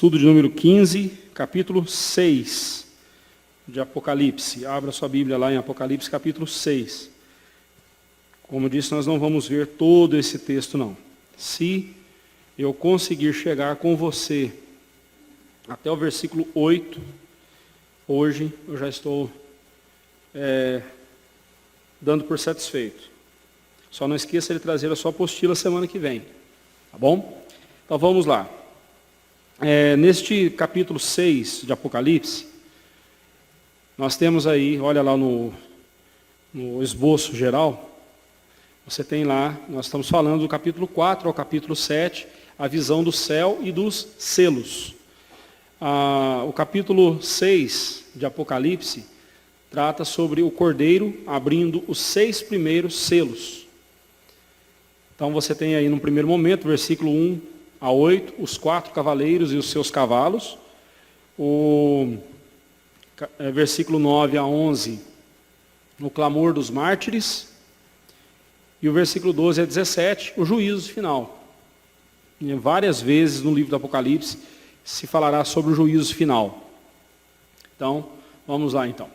Estudo de número 15, capítulo 6 de Apocalipse. Abra sua Bíblia lá em Apocalipse, capítulo 6. Como eu disse, nós não vamos ver todo esse texto, não. Se eu conseguir chegar com você até o versículo 8, hoje eu já estou dando por satisfeito. Só não esqueça de trazer a sua apostila semana que vem, tá bom? Então vamos lá. Neste capítulo 6 de Apocalipse, nós temos aí, olha lá no esboço geral, você tem lá, nós estamos falando do capítulo 4 ao capítulo 7, a visão do céu e dos selos. O capítulo 6 de Apocalipse trata sobre o Cordeiro abrindo os 6 primeiros selos. Então você tem aí no primeiro momento, versículo 1 a 8, os 4 cavaleiros e os seus cavalos. Versículo 9 a 11, o clamor dos mártires. E o versículo 12 a 17, o juízo final. E várias vezes no livro do Apocalipse se falará sobre o juízo final. Então, vamos lá então.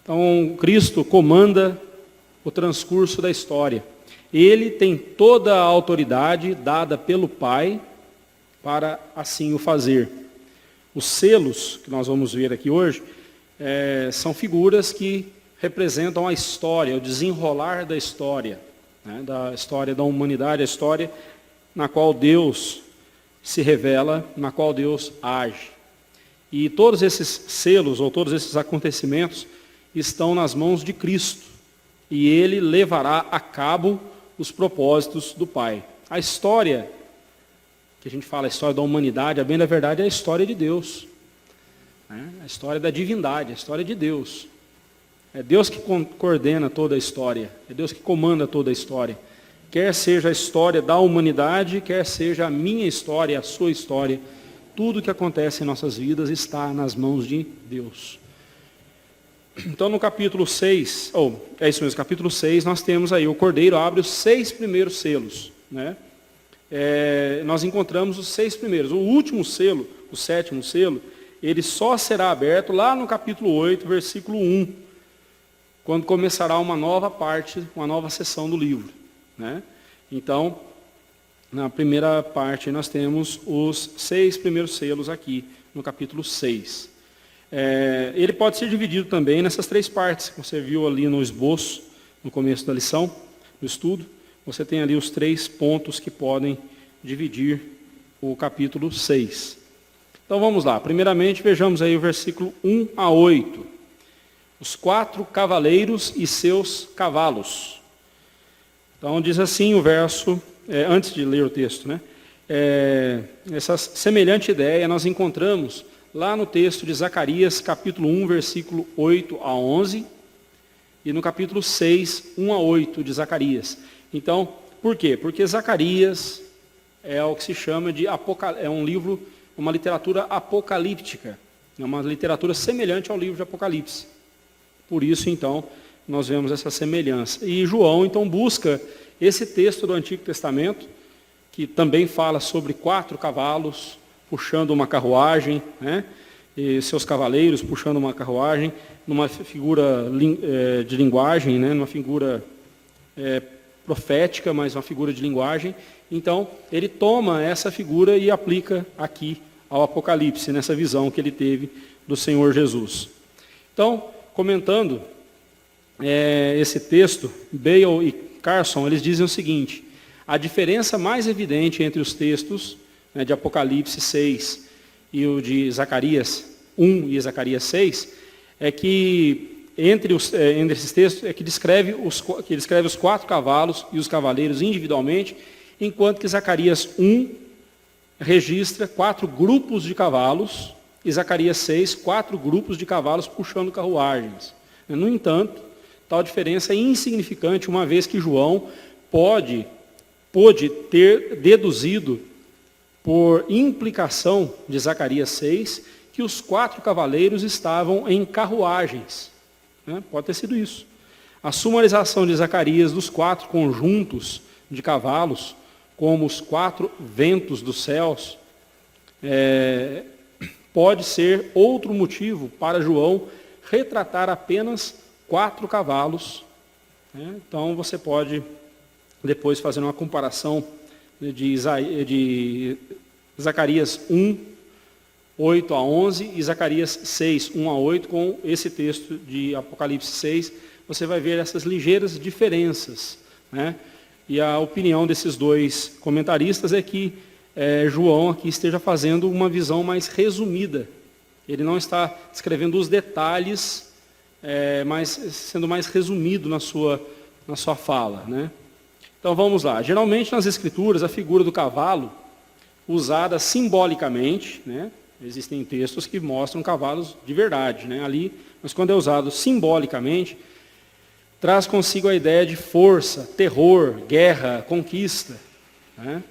Então, Cristo comanda o transcurso da história. Ele tem toda a autoridade dada pelo Pai para assim o fazer. Os selos, que nós vamos ver aqui hoje, são figuras que representam a história, o desenrolar da história, né, da história da humanidade, a história na qual Deus se revela, na qual Deus age. E todos esses selos, ou todos esses acontecimentos, estão nas mãos de Cristo. E Ele levará a cabo os propósitos do Pai. A história, que a gente fala, a história da humanidade, a bem da verdade, é a história de Deus. A história da divindade, a história de Deus. É Deus que coordena toda a história, é Deus que comanda toda a história. Quer seja a história da humanidade, quer seja a minha história, a sua história, tudo que acontece em nossas vidas está nas mãos de Deus. Então no capítulo 6, capítulo 6, nós temos aí, o Cordeiro abre os 6 primeiros selos, né? Nós encontramos os 6 primeiros. O último selo, o 7º selo, ele só será aberto lá no capítulo 8, versículo 1, quando começará uma nova parte, uma nova seção do livro, né? Então, na primeira parte, nós temos os 6 primeiros selos aqui, no capítulo 6. Ele pode ser dividido também nessas 3 partes, que você viu ali no esboço, no começo da lição, no estudo. Você tem ali os 3 pontos que podem dividir o capítulo 6. Então vamos lá. Primeiramente, vejamos aí o versículo 1 a 8. Os 4 cavaleiros e seus cavalos. Então diz assim o verso, antes de ler o texto, né? Essa semelhante ideia nós encontramos lá no texto de Zacarias, capítulo 1, versículo 8 a 11, e no capítulo 6, 1 a 8 de Zacarias. Então, por quê? Porque Zacarias é o que se chama de é um livro, uma literatura apocalíptica, é uma literatura semelhante ao livro de Apocalipse. Por isso, então, nós vemos essa semelhança. E João, então, busca esse texto do Antigo Testamento, que também fala sobre 4 cavalos, puxando uma carruagem, né? E seus cavaleiros puxando uma carruagem, numa figura de linguagem, né? Numa figura profética, mas uma figura de linguagem. Então, ele toma essa figura e aplica aqui ao Apocalipse, nessa visão que ele teve do Senhor Jesus. Então, comentando esse texto, Bale e Carson, eles dizem o seguinte: a diferença mais evidente entre os textos de Apocalipse 6 e o de Zacarias 1 e Zacarias 6, é que entre esses textos é que descreve os 4 cavalos e os cavaleiros individualmente, enquanto que Zacarias 1 registra 4 grupos de cavalos e Zacarias 6, 4 grupos de cavalos puxando carruagens. No entanto, tal diferença é insignificante, uma vez que João pôde ter deduzido por implicação de Zacarias 6, que os 4 cavaleiros estavam em carruagens. Pode ter sido isso. A sumarização de Zacarias dos 4 conjuntos de cavalos, como os 4 ventos dos céus, pode ser outro motivo para João retratar apenas 4 cavalos. Né? Então você pode depois fazer uma comparação de Zacarias 1, 8 a 11 e Zacarias 6, 1 a 8, com esse texto de Apocalipse 6, você vai ver essas ligeiras diferenças. Né? E a opinião desses 2 comentaristas é que João aqui esteja fazendo uma visão mais resumida. Ele não está escrevendo os detalhes, mas sendo mais resumido na sua fala. Né? Então vamos lá. Geralmente nas Escrituras a figura do cavalo usada simbolicamente, né? Existem textos que mostram cavalos de verdade, né? Ali, mas quando é usado simbolicamente, traz consigo a ideia de força, terror, guerra, conquista. Né?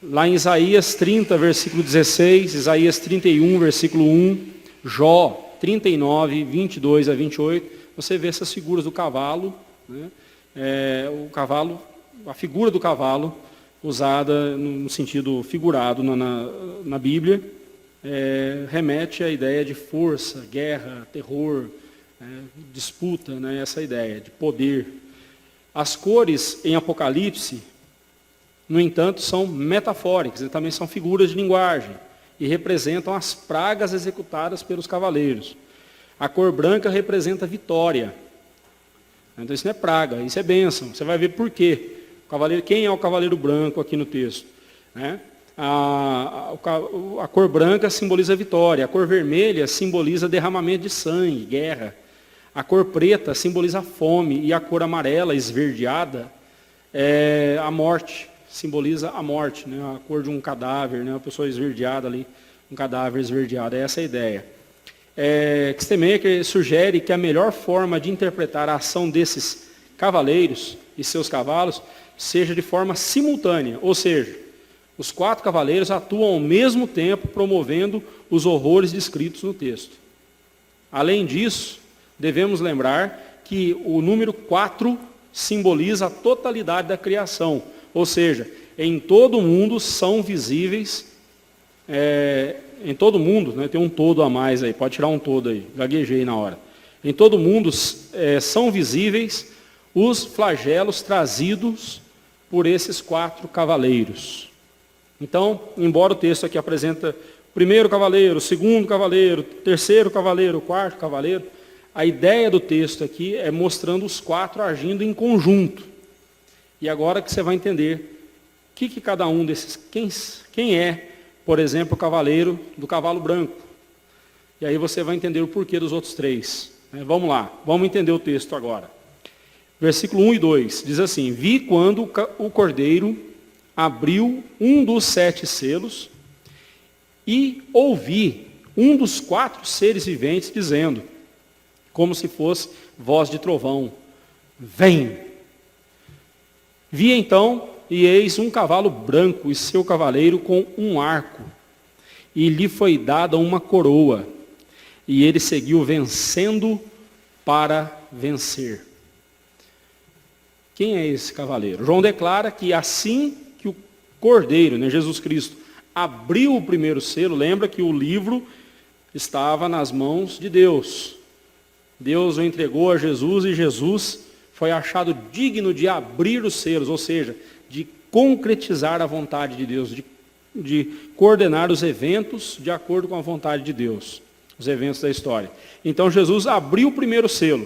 Lá em Isaías 30, versículo 16, Isaías 31, versículo 1, Jó 39, 22 a 28, você vê essas figuras do cavalo, né? A figura do cavalo usada no sentido figurado na Bíblia, remete à ideia de força, guerra, terror, disputa, né? Essa ideia de poder. As cores em Apocalipse, no entanto, são metafóricas, e também são figuras de linguagem, e representam as pragas executadas pelos cavaleiros. A cor branca representa vitória. Então isso não é praga, isso é bênção. Você vai ver por quê. Quem é o cavaleiro branco aqui no texto? Né? A cor branca simboliza a vitória, a cor vermelha simboliza derramamento de sangue, guerra. A cor preta simboliza a fome, e a cor amarela, esverdeada, é a morte, simboliza a morte, né? A cor de um cadáver, né? Uma pessoa esverdeada ali, um cadáver esverdeado, é essa a ideia. Kistemaker sugere que a melhor forma de interpretar a ação desses cavaleiros e seus cavalos seja de forma simultânea, ou seja, os 4 cavaleiros atuam ao mesmo tempo promovendo os horrores descritos no texto. Além disso, devemos lembrar que o número 4 simboliza a totalidade da criação, ou seja, em todo o mundo são visíveis, em todo mundo, né, tem um todo a mais aí, pode tirar um todo aí, gaguejei na hora. Em todo mundo são visíveis os flagelos trazidos por esses 4 cavaleiros. Então, embora o texto aqui apresenta o primeiro cavaleiro, o segundo cavaleiro, o terceiro cavaleiro, o quarto cavaleiro, a ideia do texto aqui é mostrando os 4 agindo em conjunto. E agora que você vai entender que cada um desses, quem é, por exemplo, o cavaleiro do cavalo branco. E aí você vai entender o porquê dos outros 3. Vamos lá, vamos entender o texto agora. Versículo 1 e 2, diz assim: Vi quando o cordeiro abriu um dos 7 selos, e ouvi um dos 4 seres viventes dizendo, como se fosse voz de trovão: Vem! Vi então, e eis um cavalo branco, e seu cavaleiro com um arco, e lhe foi dada uma coroa, e ele seguiu vencendo para vencer. Quem é esse cavaleiro? João declara que assim que o Cordeiro, né, Jesus Cristo, abriu o primeiro selo, lembra que o livro estava nas mãos de Deus. Deus o entregou a Jesus, e Jesus foi achado digno de abrir os selos, ou seja, de concretizar a vontade de Deus, de coordenar os eventos de acordo com a vontade de Deus, os eventos da história. Então Jesus abriu o primeiro selo.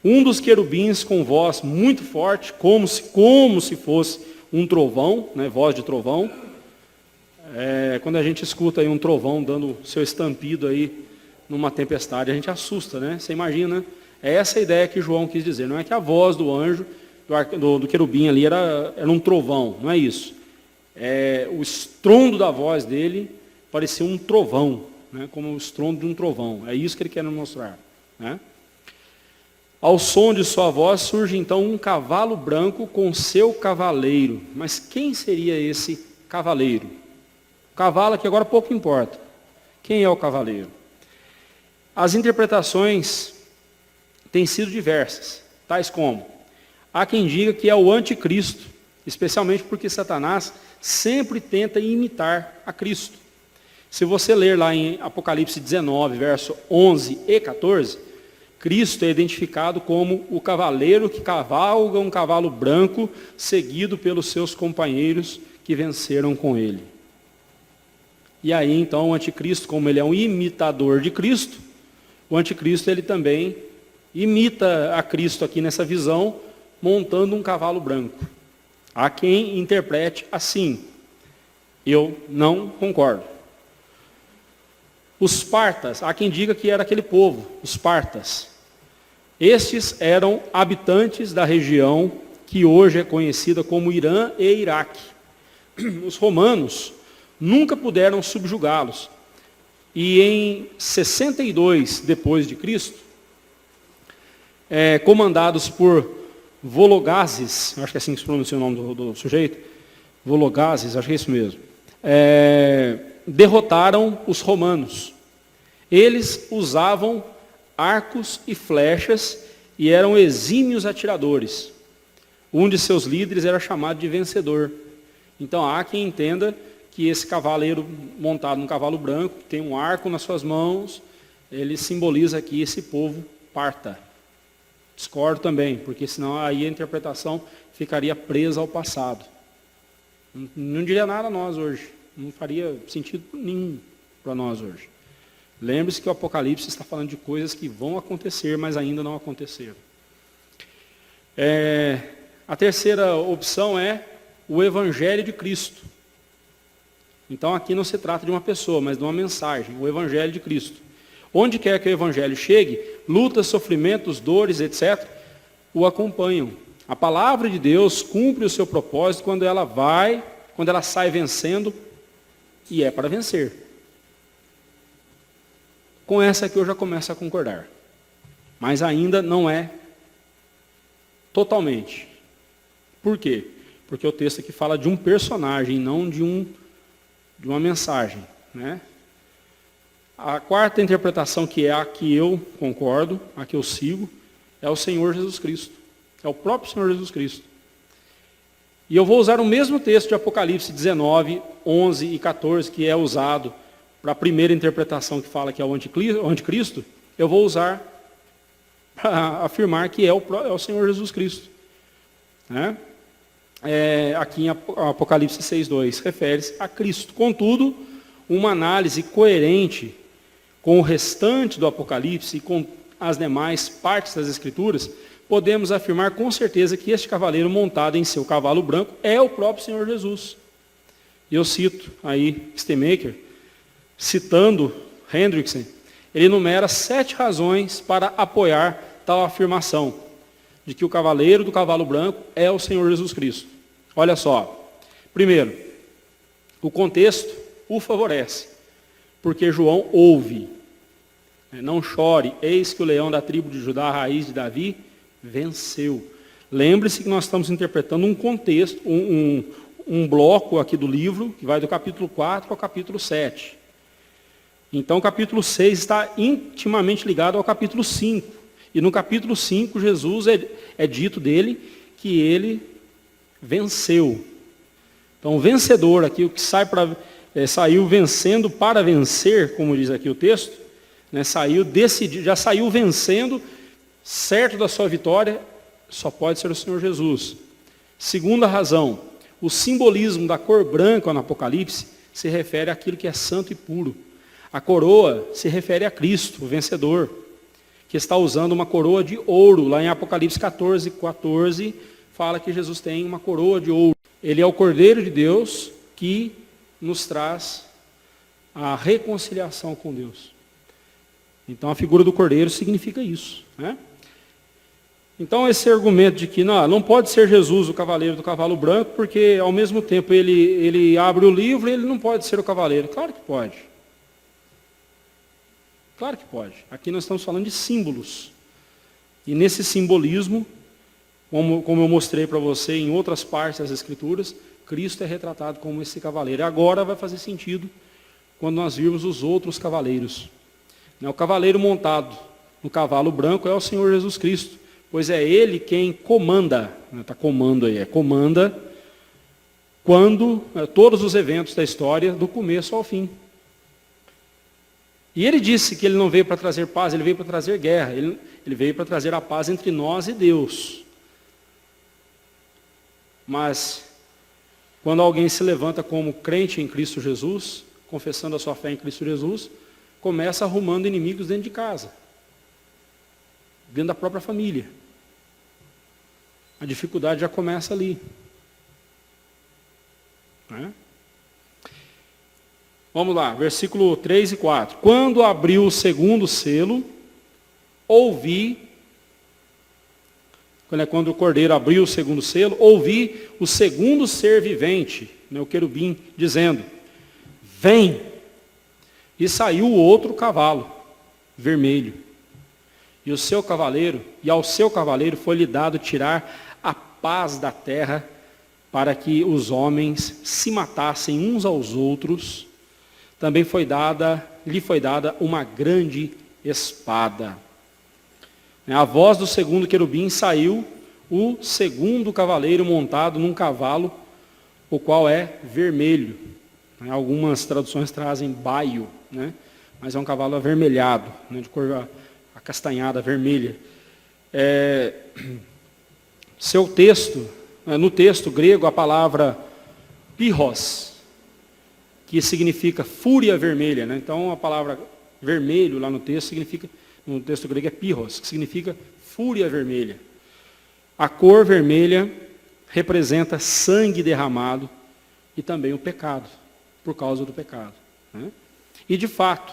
Um dos querubins com voz muito forte, como se fosse um trovão, né, voz de trovão. Quando a gente escuta aí um trovão dando seu estampido aí numa tempestade, a gente assusta, né? Você imagina, é essa a ideia que João quis dizer. Não é que a voz do anjo, do querubim ali era um trovão, não é isso. O estrondo da voz dele parecia um trovão, né, como o estrondo de um trovão. É isso que ele quer nos mostrar, né? Ao som de sua voz surge então um cavalo branco com seu cavaleiro. Mas quem seria esse cavaleiro? O cavalo aqui agora pouco importa. Quem é o cavaleiro? As interpretações têm sido diversas, tais como: há quem diga que é o anticristo, especialmente porque Satanás sempre tenta imitar a Cristo. Se você ler lá em Apocalipse 19, verso 11 e 14, Cristo é identificado como o cavaleiro que cavalga um cavalo branco, seguido pelos seus companheiros que venceram com ele. E aí, então, o anticristo, como ele é um imitador de Cristo, o anticristo ele também imita a Cristo aqui nessa visão, montando um cavalo branco. Há quem interprete assim. Eu não concordo. Os partas, há quem diga que era aquele povo, os partas. Estes eram habitantes da região que hoje é conhecida como Irã e Iraque. Os romanos nunca puderam subjugá-los. E em 62 depois de Cristo, comandados por Vologazes, acho que é assim que se pronuncia o nome do sujeito, Vologazes, acho que é isso mesmo, derrotaram os romanos. Eles usavam arcos e flechas e eram exímios atiradores. Um de seus líderes era chamado de vencedor. Então há quem entenda que esse cavaleiro montado num cavalo branco, que tem um arco nas suas mãos, ele simboliza aqui esse povo parta. Discordo também, porque senão aí a interpretação ficaria presa ao passado. Não diria nada a nós hoje. Não faria sentido nenhum para nós hoje. Lembre-se que o Apocalipse está falando de coisas que vão acontecer, mas ainda não aconteceram. A terceira opção é o Evangelho de Cristo. Então aqui não se trata de uma pessoa, mas de uma mensagem, o Evangelho de Cristo. Onde quer que o Evangelho chegue, lutas, sofrimentos, dores, etc., o acompanham. A palavra de Deus cumpre o seu propósito quando ela sai vencendo, e é para vencer. Com essa aqui eu já começo a concordar. Mas ainda não é totalmente. Por quê? Porque o texto aqui fala de um personagem, não de uma mensagem, né? A quarta interpretação, que é a que eu concordo, a que eu sigo, é o Senhor Jesus Cristo. É o próprio Senhor Jesus Cristo. E eu vou usar o mesmo texto de Apocalipse 19, 11 e 14, que é usado para a primeira interpretação que fala que é o anticristo, eu vou usar para afirmar que é o Senhor Jesus Cristo. Né? Aqui em Apocalipse 6,2, refere-se a Cristo. Contudo, uma análise coerente com o restante do Apocalipse e com as demais partes das Escrituras, podemos afirmar com certeza que este cavaleiro montado em seu cavalo branco é o próprio Senhor Jesus. E eu cito aí Stemaker, citando Hendrickson, ele enumera 7 razões para apoiar tal afirmação, de que o cavaleiro do cavalo branco é o Senhor Jesus Cristo. Olha só. Primeiro, o contexto o favorece, porque João ouve. Não chore, eis que o leão da tribo de Judá, a raiz de Davi, venceu. Lembre-se que nós estamos interpretando um contexto, um bloco aqui do livro, que vai do capítulo 4 ao capítulo 7. Então o capítulo 6 está intimamente ligado ao capítulo 5. E no capítulo 5, Jesus é dito dele que ele venceu. Então o vencedor aqui, o que saiu vencendo para vencer, como diz aqui o texto, né, saiu decidido, já saiu vencendo, certo da sua vitória, só pode ser o Senhor Jesus. Segunda razão, o simbolismo da cor branca no Apocalipse se refere àquilo que é santo e puro. A coroa se refere a Cristo, o vencedor, que está usando uma coroa de ouro. Lá em Apocalipse 14, fala que Jesus tem uma coroa de ouro. Ele é o Cordeiro de Deus que nos traz a reconciliação com Deus. Então a figura do Cordeiro significa isso, né? Então esse argumento de que não pode ser Jesus o cavaleiro do cavalo branco, porque ao mesmo tempo ele abre o livro e ele não pode ser o cavaleiro. Claro que pode. Claro que pode. Aqui nós estamos falando de símbolos. E nesse simbolismo, como eu mostrei para você em outras partes das Escrituras, Cristo é retratado como esse cavaleiro. E agora vai fazer sentido quando nós virmos os outros cavaleiros. O cavaleiro montado no cavalo branco é o Senhor Jesus Cristo, pois é Ele quem comanda, está comando aí, comanda quando todos os eventos da história, do começo ao fim. E ele disse que ele não veio para trazer paz, ele veio para trazer guerra. Ele veio para trazer a paz entre nós e Deus. Mas, quando alguém se levanta como crente em Cristo Jesus, confessando a sua fé em Cristo Jesus, começa arrumando inimigos dentro de casa, dentro da própria família. A dificuldade já começa ali. Né? Vamos lá, versículo 3 e 4. Quando abriu o segundo selo, ouvi, quando o cordeiro abriu o segundo selo, ouvi o segundo ser vivente, o querubim, dizendo, vem! E saiu o outro cavalo, vermelho. E ao seu cavaleiro foi-lhe dado tirar a paz da terra, para que os homens se matassem uns aos outros. Também lhe foi dada uma grande espada. A voz do segundo querubim saiu o segundo cavaleiro montado num cavalo, o qual é vermelho. Algumas traduções trazem baio, mas é um cavalo avermelhado, de cor acastanhada, vermelha. No texto grego, a palavra pirros, que significa fúria vermelha. Então, a palavra vermelho lá no texto grego é pirros, que significa fúria vermelha. A cor vermelha representa sangue derramado e também o pecado, por causa do pecado. E, de fato,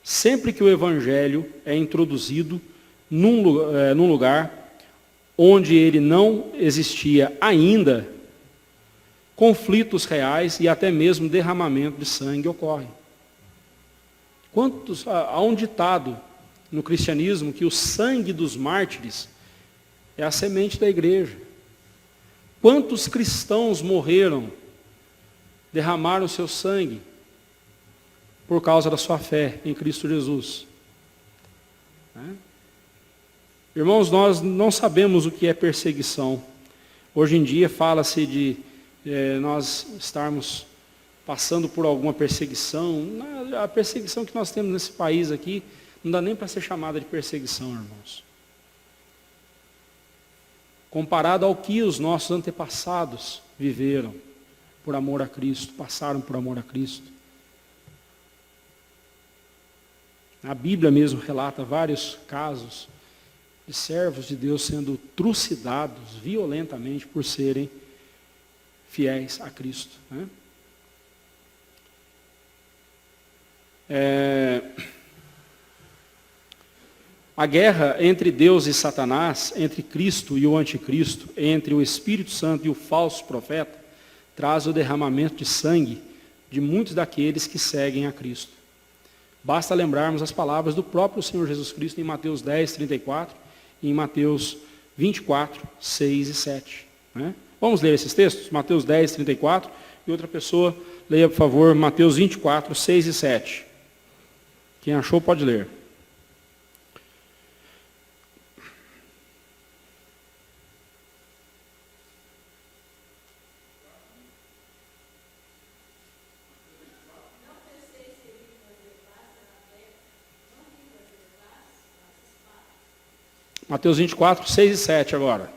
sempre que o evangelho é introduzido num lugar onde ele não existia ainda, conflitos reais e até mesmo derramamento de sangue ocorrem. Há um ditado no cristianismo que o sangue dos mártires é a semente da igreja. Quantos cristãos morreram, derramaram seu sangue por causa da sua fé em Cristo Jesus? Irmãos, nós não sabemos o que é perseguição. Hoje em dia fala-se de nós estarmos passando por alguma perseguição. A perseguição que nós temos nesse país aqui não dá nem para ser chamada de perseguição, irmãos. Comparado ao que os nossos antepassados viveram por amor a Cristo, passaram por amor a Cristo. A Bíblia mesmo relata vários casos de servos de Deus sendo trucidados violentamente por serem fiéis a Cristo. A guerra entre Deus e Satanás, entre Cristo e o anticristo, entre o Espírito Santo e o falso profeta, traz o derramamento de sangue de muitos daqueles que seguem a Cristo. Basta lembrarmos as palavras do próprio Senhor Jesus Cristo em Mateus 10, 34 e em Mateus 24, 6 e 7. Vamos ler esses textos? Mateus 10, 34 e outra pessoa, leia por favor Mateus 24, 6 e 7. Quem achou pode ler. Mateus 24, 6 e 7 agora.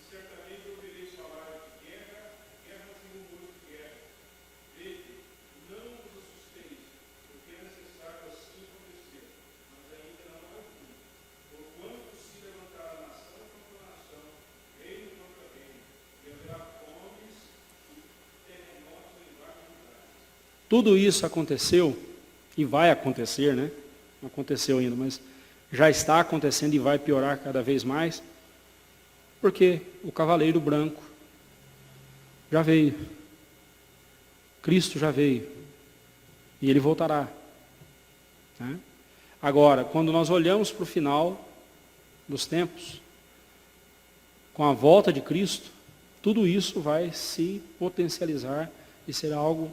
Certamente ouvireis falar de guerra e rumores de guerra. Vede, não vos assusteis, porque é necessário assim acontecer, mas ainda não é o fim. Porquanto se levantará nação contra nação, reino contra reino, e haverá fomes e terremotos em vários lugares. Tudo isso aconteceu e vai acontecer, Não aconteceu ainda, mas já está acontecendo e vai piorar cada vez mais, porque o cavaleiro branco já veio. Cristo já veio. E ele voltará. Agora, quando nós olhamos para o final dos tempos, com a volta de Cristo, tudo isso vai se potencializar e será algo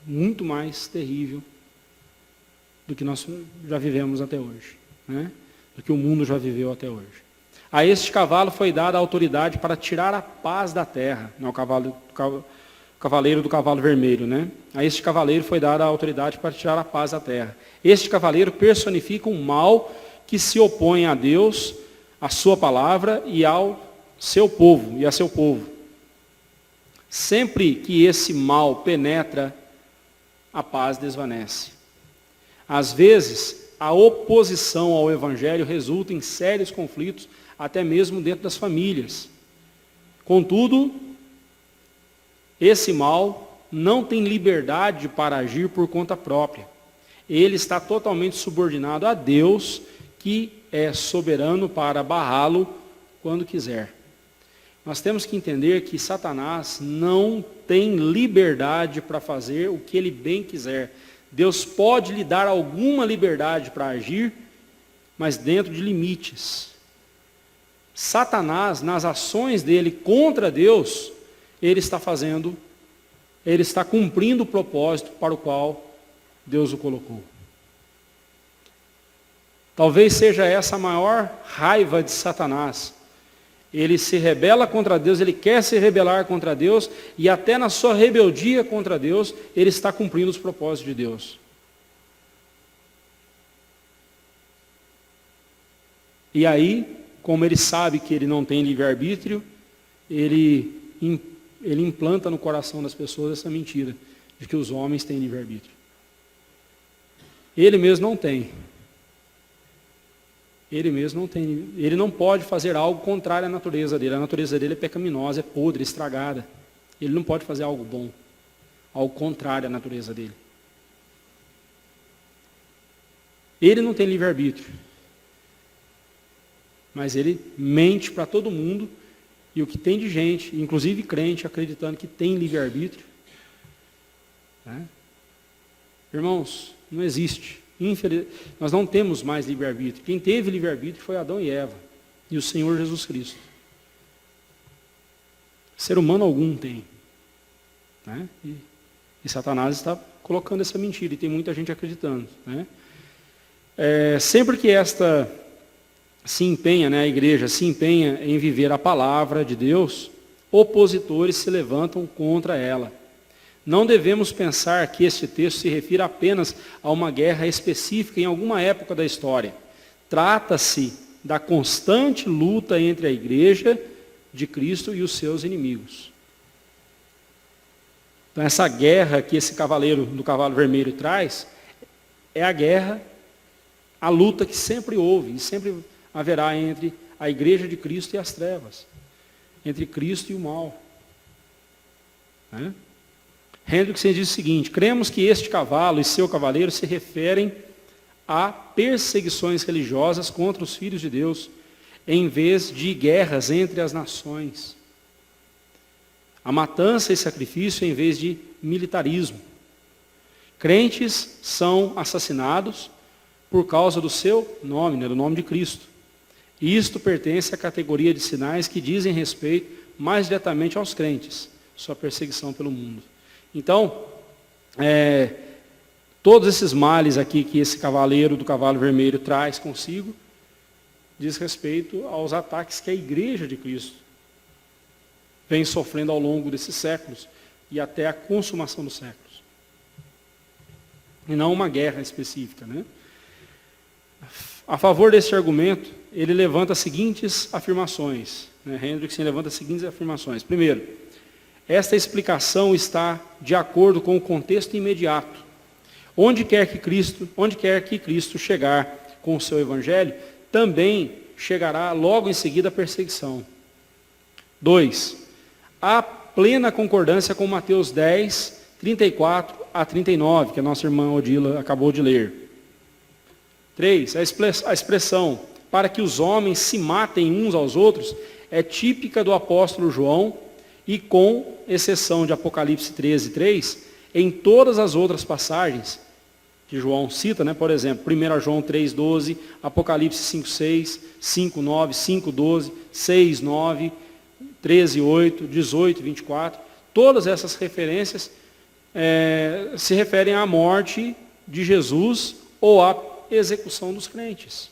muito mais terrível do que nós já vivemos até hoje, do que o mundo já viveu até hoje. A este cavalo foi dada a autoridade para tirar a paz da terra. O cavaleiro do cavalo vermelho, né? A este cavaleiro foi dada a autoridade para tirar a paz da terra. Este cavaleiro personifica um mal que se opõe a Deus, à sua palavra e ao seu povo e a seu povo. Sempre que esse mal penetra, a paz desvanece. Às vezes, a oposição ao evangelho resulta em sérios conflitos, até mesmo dentro das famílias. Contudo, esse mal não tem liberdade para agir por conta própria. Ele está totalmente subordinado a Deus, que é soberano para barrá-lo quando quiser. Nós temos que entender que Satanás não tem liberdade para fazer o que ele bem quiser. Deus pode lhe dar alguma liberdade para agir, mas dentro de limites. Satanás, nas ações dele contra Deus, ele está cumprindo o propósito para o qual Deus o colocou. Talvez seja essa a maior raiva de Satanás. Ele se rebela contra Deus, ele quer se rebelar contra Deus, e até na sua rebeldia contra Deus, ele está cumprindo os propósitos de Deus. E aí, como ele sabe que ele não tem livre-arbítrio, ele implanta no coração das pessoas essa mentira, de que os homens têm livre-arbítrio. Ele mesmo não tem. Ele não pode fazer algo contrário à natureza dele. A natureza dele é pecaminosa, é podre, estragada. Ele não pode fazer algo bom, algo contrário à natureza dele. Ele não tem livre-arbítrio. Mas ele mente para todo mundo, e o que tem de gente, inclusive crente, acreditando que tem livre-arbítrio, né? Irmãos, não existe. Nós não temos mais livre-arbítrio. Quem teve livre-arbítrio foi Adão e Eva, e o Senhor Jesus Cristo. Ser humano algum tem, né? E Satanás está colocando essa mentira, e tem muita gente acreditando, né? Sempre que esta se empenha, né, a igreja se empenha em viver a palavra de Deus, opositores se levantam contra ela. Não devemos pensar que este texto se refira apenas a uma guerra específica em alguma época da história. Trata-se da constante luta entre a igreja de Cristo e os seus inimigos. Então, essa guerra que esse cavaleiro do cavalo vermelho traz, é a guerra, a luta que sempre houve e sempre haverá entre a igreja de Cristo e as trevas, entre Cristo e o mal, né? Hendrickson diz o seguinte: cremos que este cavalo e seu cavaleiro se referem a perseguições religiosas contra os filhos de Deus, em vez de guerras entre as nações. A matança e sacrifício em vez de militarismo. Crentes são assassinados por causa do seu nome, né, do nome de Cristo. E isto pertence à categoria de sinais que dizem respeito mais diretamente aos crentes, sua perseguição pelo mundo. Então, todos esses males aqui que esse cavaleiro do cavalo vermelho traz consigo, diz respeito aos ataques que a igreja de Cristo vem sofrendo ao longo desses séculos e até a consumação dos séculos. E não uma guerra específica, né? A favor deste argumento, ele levanta as seguintes afirmações, né? Hendrickson levanta as seguintes afirmações. Primeiro, esta explicação está de acordo com o contexto imediato. Onde quer que Cristo chegar com o seu evangelho, também chegará logo em seguida a perseguição. 2. Há plena concordância com Mateus 10, 34 a 39, que a nossa irmã Odila acabou de ler. 3. A expressão para que os homens se matem uns aos outros é típica do apóstolo João, e com exceção de Apocalipse 13, 3, em todas as outras passagens que João cita, né, por exemplo, 1 João 3, 12, Apocalipse 5, 6, 5, 9, 5, 12, 6, 9, 13, 8, 18, 24, todas essas referências se referem à morte de Jesus ou à execução dos crentes.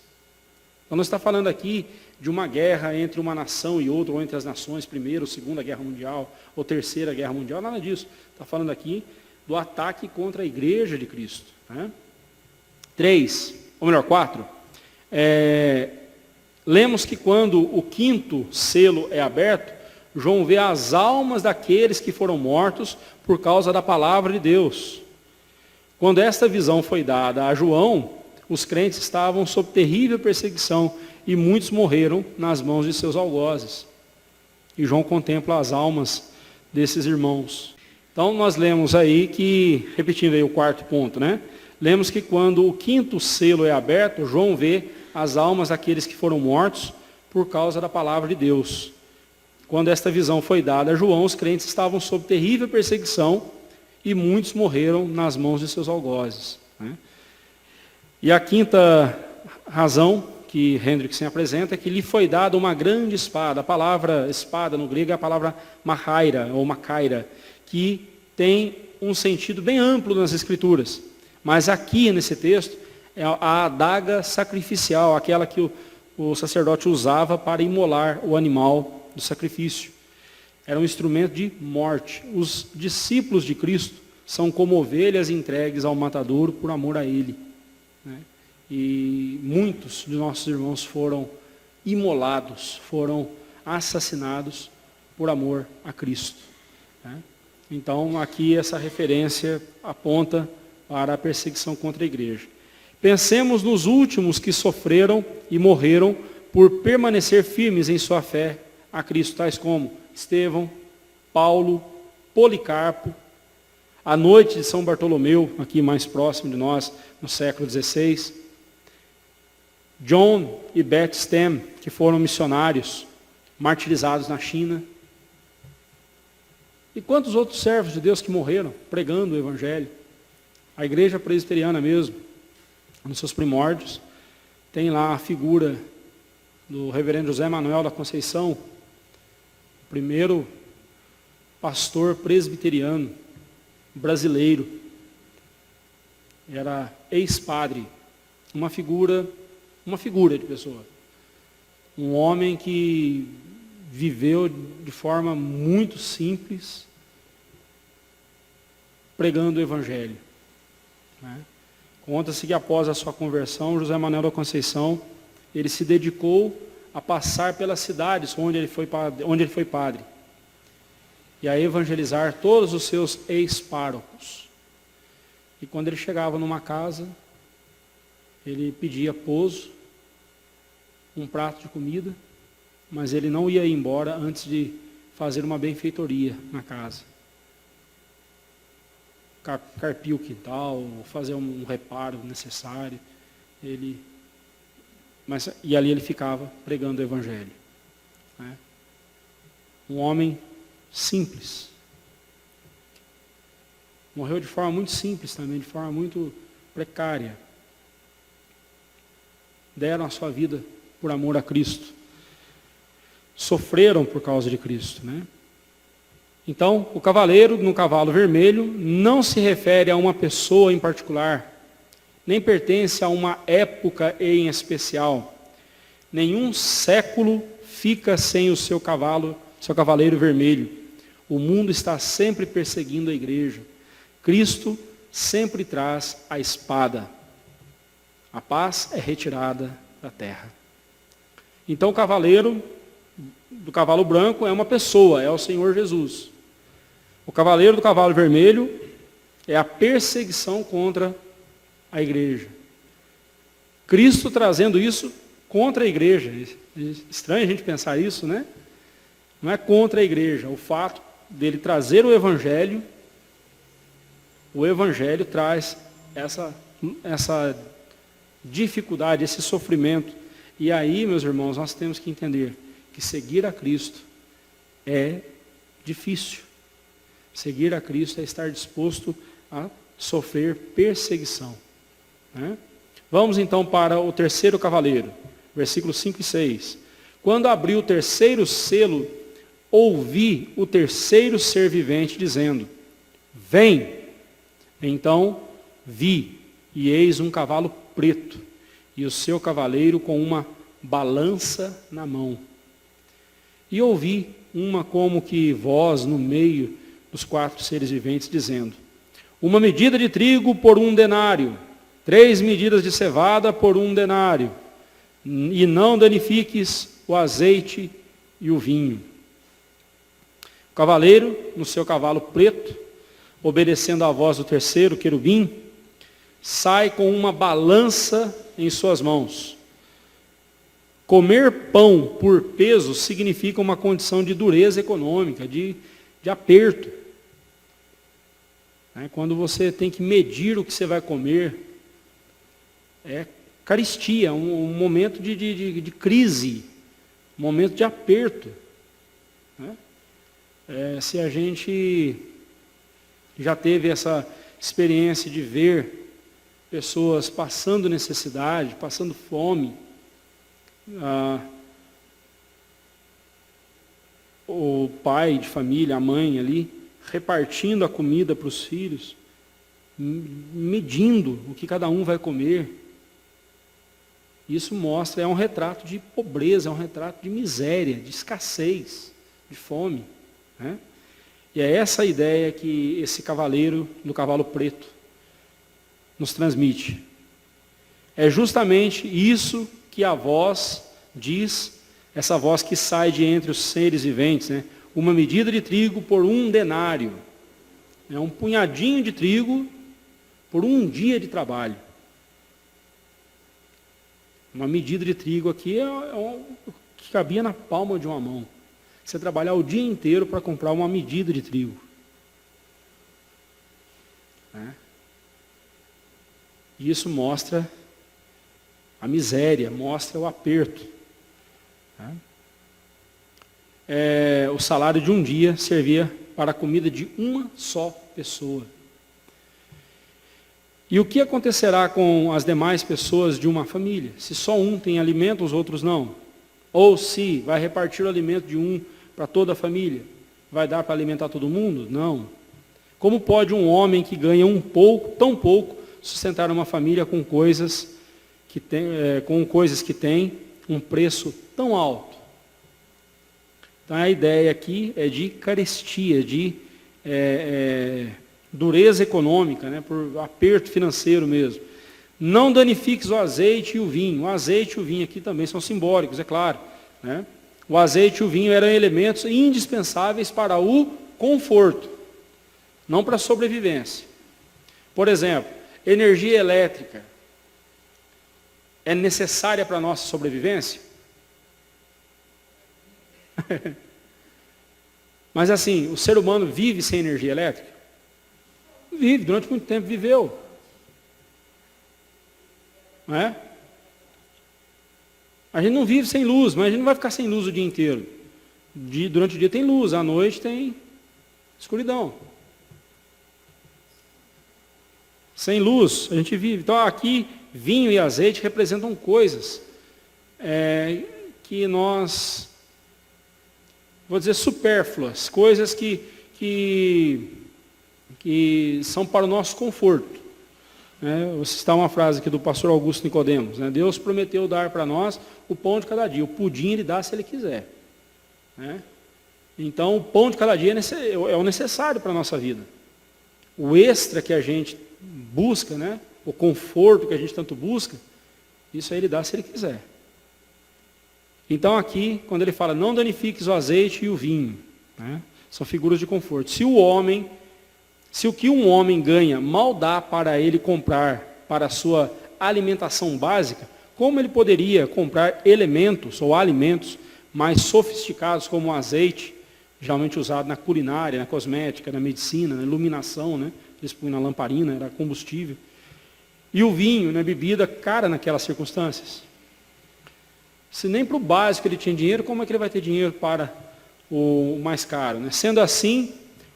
Então, não está falando aqui de uma guerra entre uma nação e outra, ou entre as nações, Primeira ou Segunda Guerra Mundial, ou Terceira Guerra Mundial, nada disso. Está falando aqui do ataque contra a igreja de Cristo. Né? 4. Lemos que quando o 5º selo é aberto, João vê as almas daqueles que foram mortos por causa da palavra de Deus. Quando esta visão foi dada a João, os crentes estavam sob terrível perseguição e muitos morreram nas mãos de seus algozes. E João contempla as almas desses irmãos. Então nós lemos aí que, repetindo aí o 4º ponto, né? Lemos que quando o 5º selo é aberto, João vê as almas daqueles que foram mortos por causa da palavra de Deus. Quando esta visão foi dada a João, os crentes estavam sob terrível perseguição e muitos morreram nas mãos de seus algozes. Né? E a 5ª razão que Hendrickson apresenta é que lhe foi dada uma grande espada. A palavra espada no grego é a palavra machaira, ou macaira, que tem um sentido bem amplo nas Escrituras. Mas aqui nesse texto é a adaga sacrificial, aquela que o sacerdote usava para imolar o animal do sacrifício. Era um instrumento de morte. Os discípulos de Cristo são como ovelhas entregues ao matadouro por amor a Ele. Né? E muitos de nossos irmãos foram imolados, foram assassinados por amor a Cristo. Né? Então, aqui essa referência aponta para a perseguição contra a igreja. Pensemos nos últimos que sofreram e morreram por permanecer firmes em sua fé a Cristo, tais como Estevão, Paulo, Policarpo, a noite de São Bartolomeu, aqui mais próximo de nós, no século XVI, John e Beth Stem, que foram missionários, martirizados na China. E quantos outros servos de Deus que morreram pregando o Evangelho? A igreja presbiteriana mesmo, nos seus primórdios, tem lá a figura do reverendo José Manuel da Conceição, o primeiro pastor presbiteriano brasileiro. Era ex-padre, uma figura de pessoa. Um homem que viveu de forma muito simples, pregando o Evangelho. Né? Conta-se que após a sua conversão, José Manuel da Conceição, ele se dedicou a passar pelas cidades onde ele foi padre, e a evangelizar todos os seus ex-párocos. E quando ele chegava numa casa, ele pedia pouso, um prato de comida, mas ele não ia embora antes de fazer uma benfeitoria na casa. Carpir o quintal, fazer um reparo necessário. E ali ele ficava pregando o Evangelho. Né? Um homem simples. Morreu de forma muito simples também, de forma muito precária. Deram a sua vida por amor a Cristo. Sofreram por causa de Cristo. Né? Então, o cavaleiro no cavalo vermelho não se refere a uma pessoa em particular, nem pertence a uma época em especial. Nenhum século fica sem o seu cavaleiro vermelho. O mundo está sempre perseguindo a igreja. Cristo sempre traz a espada. A paz é retirada da terra. Então o cavaleiro do cavalo branco é uma pessoa, é o Senhor Jesus. O cavaleiro do cavalo vermelho é a perseguição contra a igreja. Cristo trazendo isso contra a igreja. É estranho a gente pensar isso, né? Não é contra a igreja. O fato dele trazer o Evangelho traz essa dificuldade, esse sofrimento. E aí, meus irmãos, nós temos que entender que seguir a Cristo é difícil. Seguir a Cristo é estar disposto a sofrer perseguição. Né? Vamos então para o terceiro cavaleiro, versículos 5 e 6. Quando abriu o terceiro selo, ouvi o terceiro ser vivente dizendo: vem! Então vi, e eis um cavalo preto, e o seu cavaleiro com uma balança na mão. E ouvi uma como que voz no meio dos 4 seres viventes, dizendo: uma medida de trigo por 1 denário, 3 medidas de cevada por 1 denário, e não danifiques o azeite e o vinho. O cavaleiro, no seu cavalo preto, obedecendo à voz do terceiro querubim, sai com uma balança em suas mãos. Comer pão por peso significa uma condição de dureza econômica, de aperto. Quando você tem que medir o que você vai comer, é carestia, um momento de crise, um momento de aperto. Se a gente já teve essa experiência de ver pessoas passando necessidade, passando fome, o pai de família, a mãe ali, repartindo a comida para os filhos, medindo o que cada um vai comer. Isso mostra, é um retrato de pobreza, é um retrato de miséria, de escassez, de fome. E é essa a ideia que esse cavaleiro do cavalo preto nos transmite. É justamente isso que a voz diz, essa voz que sai de entre os seres viventes, uma medida de trigo por 1 denário. É um punhadinho de trigo por 1 dia de trabalho. Uma medida de trigo aqui é o que cabia na palma de uma mão. Você trabalhar o dia inteiro para comprar uma medida de trigo. E isso mostra a miséria, mostra o aperto. O salário de um dia servia para a comida de uma só pessoa. E o que acontecerá com as demais pessoas de uma família? Se só um tem alimento, os outros não? Ou se vai repartir o alimento de um para toda a família? Vai dar para alimentar todo mundo? Não. Como pode um homem que ganha tão pouco, sustentar uma família com coisas que têm um preço tão alto? Então a ideia aqui é de carestia, de dureza econômica, por aperto financeiro mesmo. Não danifiques o azeite e o vinho. O azeite e o vinho aqui também são simbólicos, é claro. O azeite e o vinho eram elementos indispensáveis para o conforto, não para a sobrevivência. Por exemplo, energia elétrica é necessária para a nossa sobrevivência? Mas assim, o ser humano vive sem energia elétrica? Vive, durante muito tempo viveu. Não é? A gente não vive sem luz, mas a gente não vai ficar sem luz o dia inteiro. Durante o dia tem luz, à noite tem escuridão. Sem luz, a gente vive. Então aqui, vinho e azeite representam coisas que nós, vou dizer, supérfluas, coisas que são para o nosso conforto. Vou citar uma frase aqui do pastor Augusto Nicodemos. Deus prometeu dar para nós o pão de cada dia. O pudim ele dá se ele quiser. Então o pão de cada dia é o necessário para a nossa vida. O extra que a gente busca, o conforto que a gente tanto busca, isso aí ele dá se ele quiser. Então aqui, quando ele fala, não danifiques o azeite e o vinho, são figuras de conforto. Se o que um homem ganha mal dá para ele comprar para a sua alimentação básica, como ele poderia comprar elementos ou alimentos mais sofisticados como o azeite, geralmente usado na culinária, na cosmética, na medicina, na iluminação, eles punham na lamparina, era combustível. E o vinho, bebida cara naquelas circunstâncias. Se nem para o básico ele tinha dinheiro, como é que ele vai ter dinheiro para o mais caro? Sendo assim,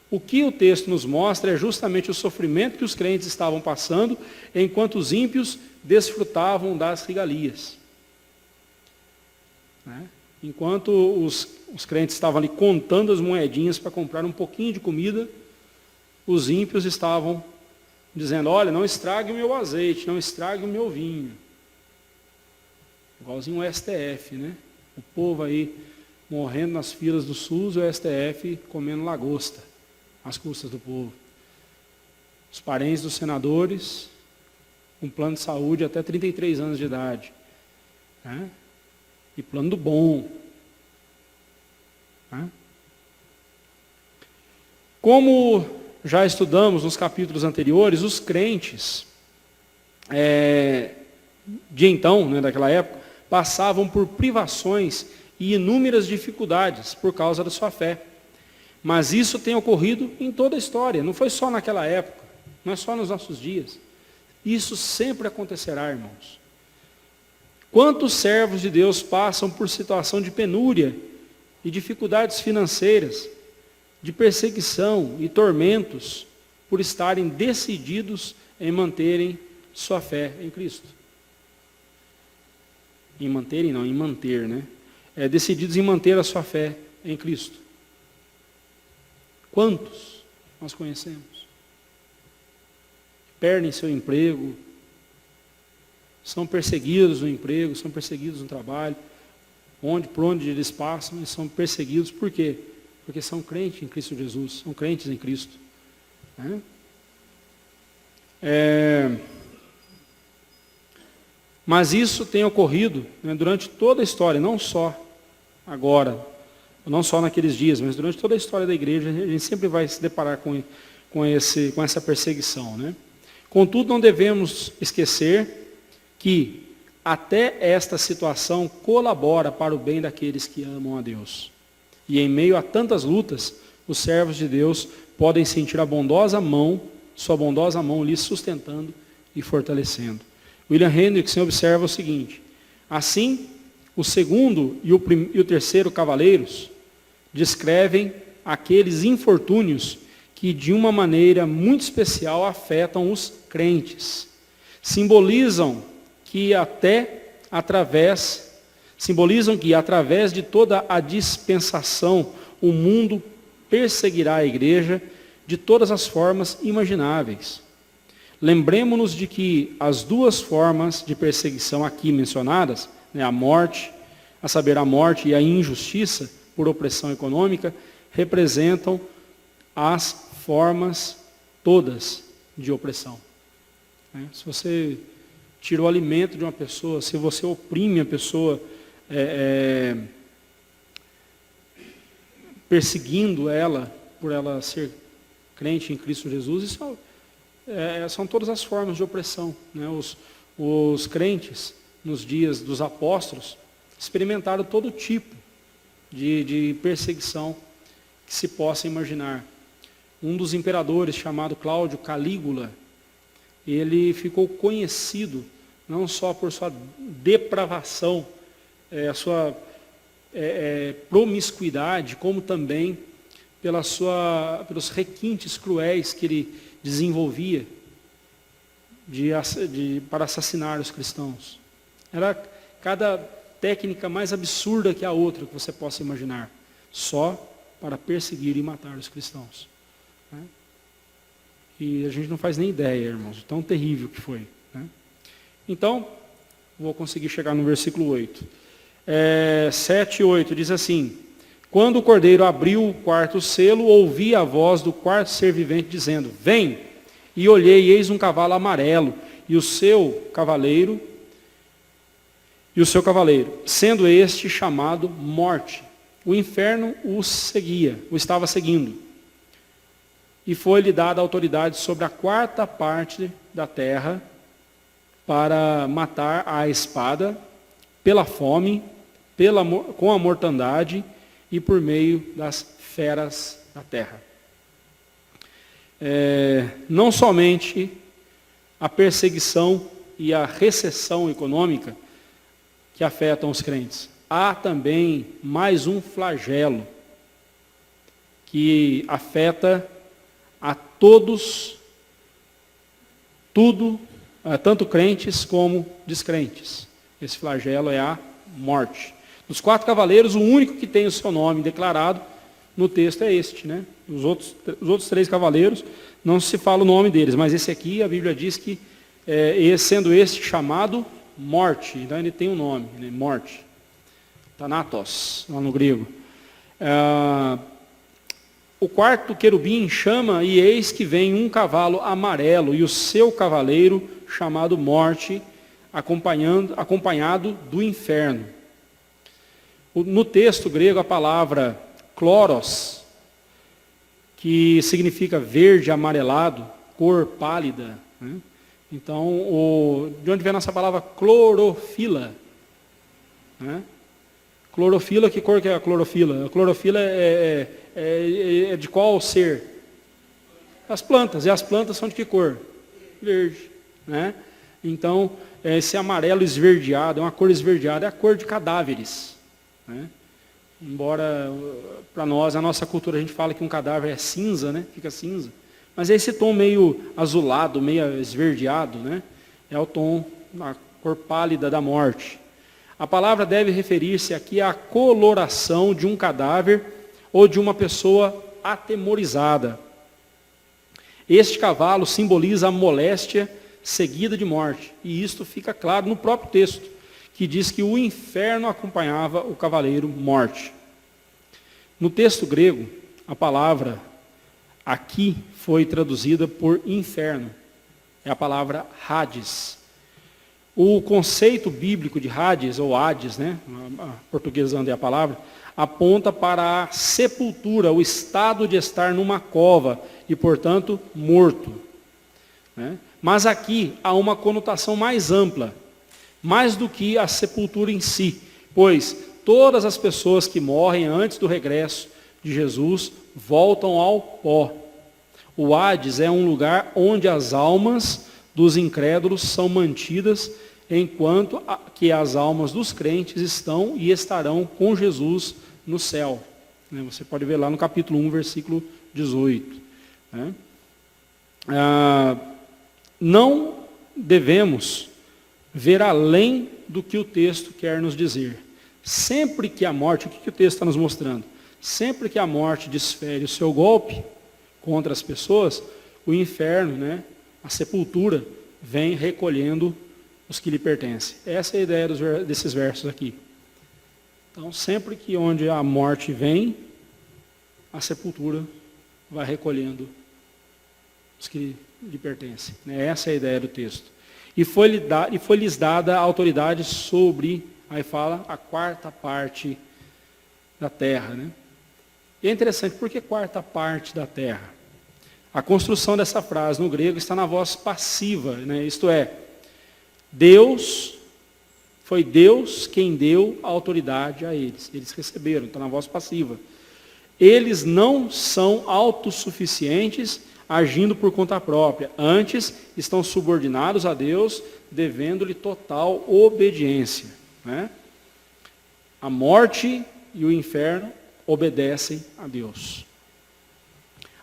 o que o texto nos mostra é justamente o sofrimento que os crentes estavam passando, enquanto os ímpios desfrutavam das regalias. Enquanto os crentes estavam ali contando as moedinhas para comprar um pouquinho de comida, os ímpios estavam dizendo, olha, não estrague o meu azeite, não estrague o meu vinho. igualzinho o STF, né? O povo aí morrendo nas filas do SUS e o STF comendo lagosta às custas do povo. Os parentes dos senadores com plano de saúde até 33 anos de idade, né? E plano do bom. Né? Como já estudamos nos capítulos anteriores, os crentes de então, né, daquela época, passavam por privações e inúmeras dificuldades por causa da sua fé. Mas isso tem ocorrido em toda a história, não foi só naquela época, não é só nos nossos dias. Isso sempre acontecerá, irmãos. Quantos servos de Deus passam por situação de penúria e dificuldades financeiras, de perseguição e tormentos, por estarem decididos em manterem sua fé em Cristo? Em manterem, não, em manter, né? Decididos em manter a sua fé em Cristo. Quantos nós conhecemos? Perdem seu emprego, são perseguidos no emprego, são perseguidos no trabalho, por onde eles passam, eles são perseguidos. Por quê? Porque são crentes em Cristo Jesus, são crentes em Cristo. Né? Mas isso tem ocorrido, né, durante toda a história, não só agora, não só naqueles dias, mas durante toda a história da igreja, a gente sempre vai se deparar com essa perseguição. Né? Contudo, não devemos esquecer que até esta situação colabora para o bem daqueles que amam a Deus. E em meio a tantas lutas, os servos de Deus podem sentir sua bondosa mão lhes sustentando e fortalecendo. William Hendriksen observa o seguinte: assim, o segundo e o terceiro cavaleiros descrevem aqueles infortúnios que de uma maneira muito especial afetam os crentes. Simbolizam que através de toda a dispensação, o mundo perseguirá a igreja de todas as formas imagináveis. Lembremos-nos de que as duas formas de perseguição aqui mencionadas, né, a morte e a injustiça por opressão econômica, representam as formas todas de opressão. Né? Se você tira o alimento de uma pessoa, se você oprime a pessoa, perseguindo ela por ela ser crente em Cristo Jesus, isso são todas as formas de opressão. Né? Os crentes, nos dias dos apóstolos, experimentaram todo tipo de perseguição que se possa imaginar. Um dos imperadores, chamado Cláudio Calígula, ele ficou conhecido não só por sua depravação, a sua promiscuidade, como também pelos requintes cruéis que ele desenvolvia para assassinar os cristãos. Era cada técnica mais absurda que a outra que você possa imaginar, só para perseguir e matar os cristãos. Né? E a gente não faz nem ideia, irmãos, tão terrível que foi. Né? Então, vou conseguir chegar no versículo 8. 7 e 8 diz assim: quando o cordeiro abriu o quarto selo, ouvi a voz do quarto ser vivente dizendo: vem! E olhei, e eis um cavalo amarelo, e o seu cavaleiro, sendo este chamado Morte. O inferno o estava seguindo. E foi-lhe dada autoridade sobre a quarta parte da terra, para matar à espada, pela fome, com a mortandade e por meio das feras da terra. Não somente a perseguição e a recessão econômica que afetam os crentes, há também mais um flagelo que afeta a todos, tanto crentes como descrentes. Esse flagelo é a morte. Dos 4 cavaleiros, o único que tem o seu nome declarado no texto é este, né? Os outros 3 cavaleiros, não se fala o nome deles, mas esse aqui, a Bíblia diz que, sendo este chamado morte, então ele tem um nome, né? Morte. Thanatos, lá no grego. O quarto querubim chama, e eis que vem um cavalo amarelo, e o seu cavaleiro, chamado Morte, acompanhado do inferno. No texto grego, a palavra chloros, que significa verde amarelado, cor pálida, né? Então, de onde vem a nossa palavra clorofila? Né? Clorofila, que cor que é a clorofila? A clorofila é de qual ser? As plantas. E as plantas são de que cor? Verde. Né? Então, esse amarelo esverdeado, é uma cor esverdeada, é a cor de cadáveres. Né? Embora, para nós, a nossa cultura, a gente fala que um cadáver é cinza, né? Fica cinza. Mas é esse tom meio azulado, meio esverdeado, né? É o tom, a cor pálida da morte. A palavra deve referir-se aqui à coloração de um cadáver ou de uma pessoa atemorizada. Este cavalo simboliza a moléstia seguida de morte. E isto fica claro no próprio texto, que diz que o inferno acompanhava o cavaleiro Morte. No texto grego, a palavra aqui foi traduzida por inferno. É a palavra Hades. O conceito bíblico de Hades, ou Hades, né? Portuguesando é a palavra, aponta para a sepultura, o estado de estar numa cova e, portanto, morto. Né? Mas aqui há uma conotação mais ampla, mais do que a sepultura em si, pois todas as pessoas que morrem antes do regresso de Jesus voltam ao pó. O Hades é um lugar onde as almas dos incrédulos são mantidas, enquanto que as almas dos crentes estão e estarão com Jesus no céu. Você pode ver lá no capítulo 1, versículo 18. Não devemos ver além do que o texto quer nos dizer. Sempre que a morte, o que o texto está nos mostrando? Sempre que a morte desfere o seu golpe contra as pessoas, o inferno, né, a sepultura, vem recolhendo os que lhe pertencem. Essa é a ideia desses versos aqui. Então, sempre que onde a morte vem, a sepultura vai recolhendo os que lhe pertencem. Essa é a ideia do texto. E foi-lhes dada a autoridade sobre, aí fala, a quarta parte da terra. Né? E é interessante, por que quarta parte da terra? A construção dessa frase no grego está na voz passiva, né? Isto é, foi Deus quem deu a autoridade a eles. Eles receberam, está na voz passiva. Eles não são autossuficientes, agindo por conta própria. Antes, estão subordinados a Deus, devendo-lhe total obediência. Né? A morte e o inferno obedecem a Deus.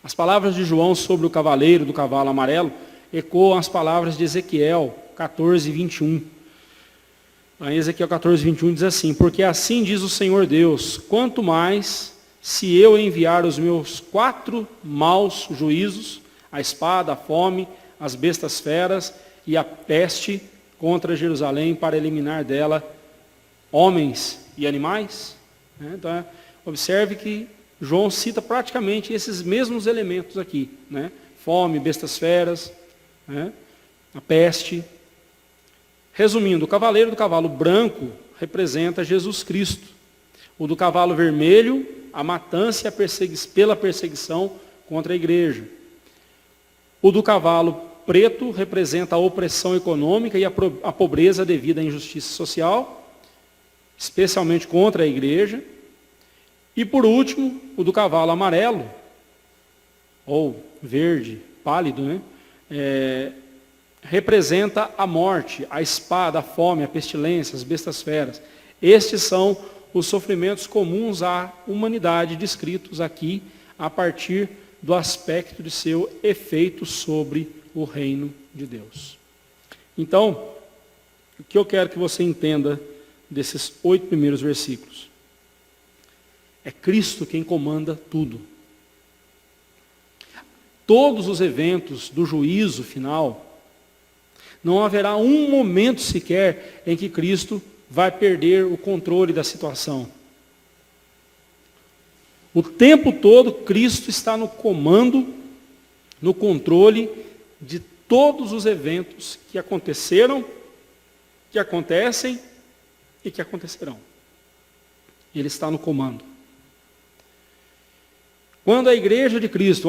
As palavras de João sobre o cavaleiro do cavalo amarelo ecoam as palavras de Ezequiel 14, 21. Em Ezequiel 14, 21 diz assim: porque assim diz o Senhor Deus, quanto mais se eu enviar os meus 4 maus juízos, a espada, a fome, as bestas feras e a peste contra Jerusalém, para eliminar dela homens e animais. Então, observe que João cita praticamente esses mesmos elementos aqui. Né? Fome, bestas feras, né? A peste. Resumindo, o cavaleiro do cavalo branco representa Jesus Cristo. O do cavalo vermelho, a matança e pela perseguição contra a igreja. O do cavalo preto representa a opressão econômica e a pobreza devido à injustiça social, especialmente contra a igreja. E por último, o do cavalo amarelo, ou verde, pálido, né? Representa a morte, a espada, a fome, a pestilência, as bestas feras. Estes são os sofrimentos comuns à humanidade descritos aqui a partir do aspecto de seu efeito sobre o reino de Deus. Então, o que eu quero que você entenda desses 8 primeiros versículos? É Cristo quem comanda tudo. Todos os eventos do juízo final Não haverá um momento sequer em que Cristo vai perder o controle da situação. O tempo todo, Cristo está no comando, no controle de todos os eventos que aconteceram, que acontecem e que acontecerão. Ele está no comando. Quando a igreja de Cristo,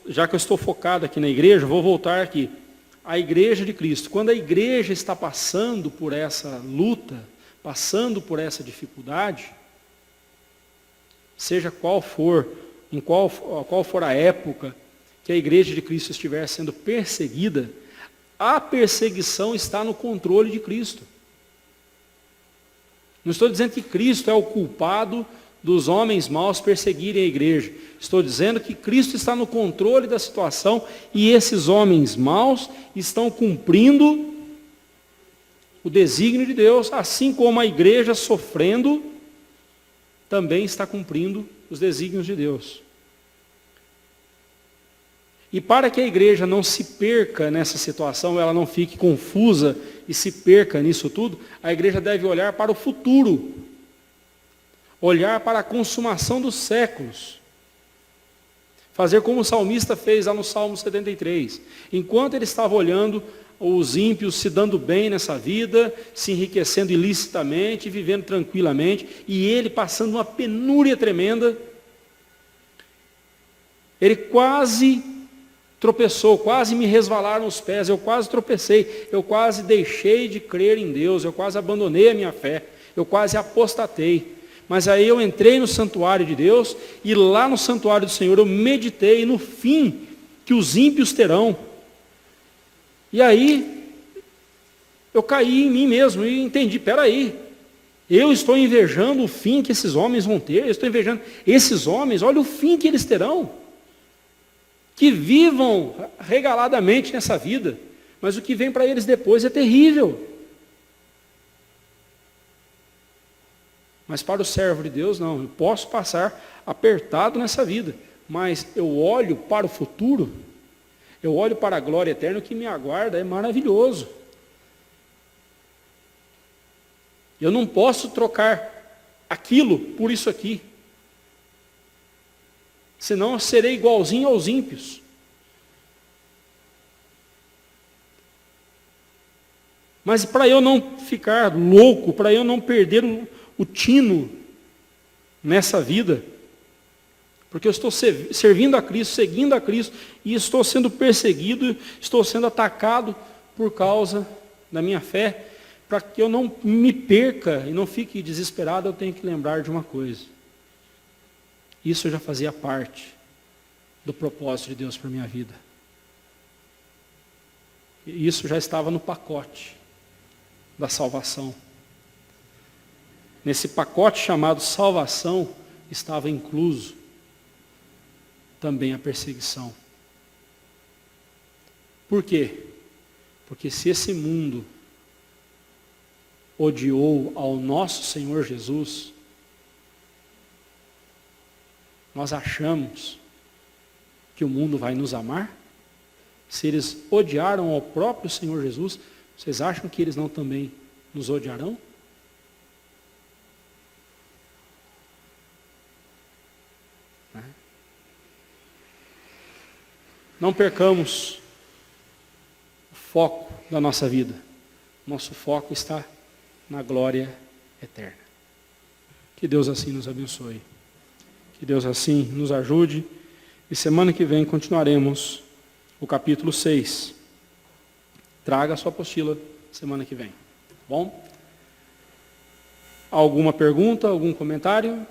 já que eu estou focado aqui na igreja, vou voltar aqui. A igreja de Cristo, quando a igreja está passando por essa luta, passando por essa dificuldade, seja qual for, qual for a época que a igreja de Cristo estiver sendo perseguida, a perseguição está no controle de Cristo. Não estou dizendo que Cristo é o culpado dos homens maus perseguirem a igreja. Estou dizendo que Cristo está no controle da situação e esses homens maus estão cumprindo o desígnio de Deus, assim como a igreja sofrendo também está cumprindo os desígnios de Deus. E para que a igreja não se perca nessa situação, ela não fique confusa e se perca nisso tudo, a igreja deve olhar para o futuro, olhar para a consumação dos séculos, fazer como o salmista fez lá no Salmo 73. Enquanto ele estava olhando os ímpios se dando bem nessa vida, se enriquecendo ilicitamente, vivendo tranquilamente, e ele passando uma penúria tremenda, ele quase tropeçou, quase me resvalaram os pés, eu quase tropecei, eu quase deixei de crer em Deus, eu quase abandonei a minha fé, eu quase apostatei. Mas aí eu entrei no santuário de Deus, e lá no santuário do Senhor eu meditei no fim que os ímpios terão. E aí eu caí em mim mesmo e entendi, peraí, eu estou invejando o fim que esses homens vão ter, eu estou invejando esses homens, olha o fim que eles terão. Que vivam regaladamente nessa vida, mas o que vem para eles depois é terrível. Mas para o servo de Deus, não, eu posso passar apertado nessa vida, mas eu olho para o futuro, eu olho para a glória eterna, o que me aguarda é maravilhoso. Eu não posso trocar aquilo por isso aqui. Senão eu serei igualzinho aos ímpios. Mas para eu não ficar louco, para eu não perder o tino nessa vida, porque eu estou servindo a Cristo, seguindo a Cristo, e estou sendo perseguido, estou sendo atacado por causa da minha fé, para que eu não me perca e não fique desesperado, eu tenho que lembrar de uma coisa. Isso já fazia parte do propósito de Deus para a minha vida. E isso já estava no pacote da salvação. Nesse pacote chamado salvação, estava incluso também a perseguição. Por quê? Porque se esse mundo odiou ao nosso Senhor Jesus, nós achamos que o mundo vai nos amar? Se eles odiaram ao próprio Senhor Jesus, vocês acham que eles não também nos odiarão? Não percamos o foco da nossa vida. Nosso foco está na glória eterna. Que Deus assim nos abençoe. Que Deus assim nos ajude. E semana que vem continuaremos o capítulo 6. Traga a sua apostila semana que vem. Bom? Alguma pergunta, algum comentário?